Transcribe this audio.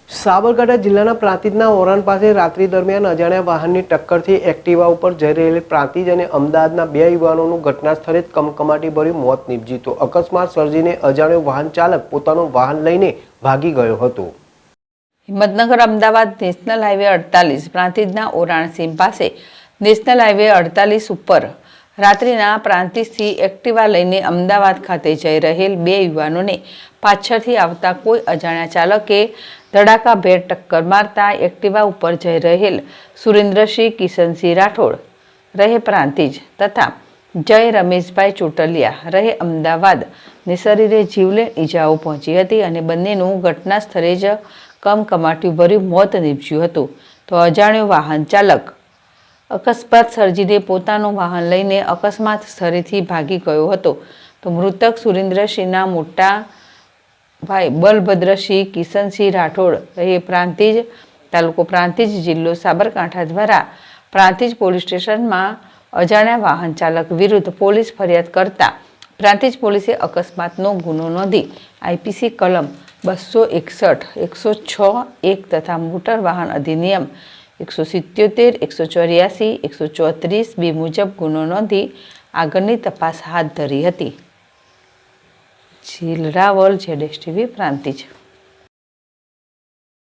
સાબરકાંઠા જિલ્લાના પ્રાંતિજના ઓરાણ પાસે રાત્રિ દરમિયાન અજાણ્યા વાહનની ટક્કરથી એક્ટિવા ઉપર જઈ રહેલી પ્રાંતિજ અને અમદાવાદના 2 યુવાનોનું ઘટના સ્થળે જ કમકમાટીભર્યું મોત નીપજ્યું હતું। અકસ્માત સર્જીને અજાણ્યો વાહન ચાલક પોતાનું વાહન લઈને ભાગી ગયો હતો। હિંમતનગર અમદાવાદ નેશનલ હાઈવે 48 પ્રાંતિજના ઓરાણ સીમ પાસે નેશનલ હાઈવે 48 ઉપર રાત્રિના પ્રાંતિજથી એક્ટિવા લઈને અમદાવાદ ખાતે જઈ રહેલ 2 યુવાનોને પાછળથી આવતા કોઈ અજાણ્યા ચાલકે ધડાકાભેર ટક્કર મારતા એક્ટિવા ઉપર જઈ રહેલ સુરેન્દ્રસિંહ કિશનસિંહ રાઠોડ રહે પ્રાંતિજ તથા જય રમેશભાઈ ચોટલિયા રહે અમદાવાદ ને શરીરે જીવલેણ ઈજાઓ પહોંચી હતી અને બંનેનું ઘટના સ્થળે જ કમકમાટીભર્યું મોત નીપજ્યું હતું। તો અજાણ્યો વાહન ચાલક અકસ્માત સર્જીને પોતાનું વાહન લઈને અકસ્માત સ્થળેથી ભાગી ગયો હતો। તો મૃતક સુરેન્દ્રસિંહના મોટા ભાઈ બલભદ્રસિંહ કિશનસિંહ રાઠોડ રહે પ્રાંતિજ તાલુકો પ્રાંતિજ જિલ્લો સાબરકાંઠા દ્વારા પ્રાંતિજ પોલીસ સ્ટેશનમાં અજાણ્યા વાહન ચાલક વિરુદ્ધ પોલીસ ફરિયાદ કરતા પ્રાંતિજ પોલીસે અકસ્માતનો ગુનો નોંધી આઈપીસી કલમ 261, 106, 1 તથા મોટર વાહન અધિનિયમ 177, 184, 134 મુજબ ગુનો નોંધી આગળની તપાસ હાથ ધરી હતી। જીલ રાવલ, ZSTV પ્રાંતિજ।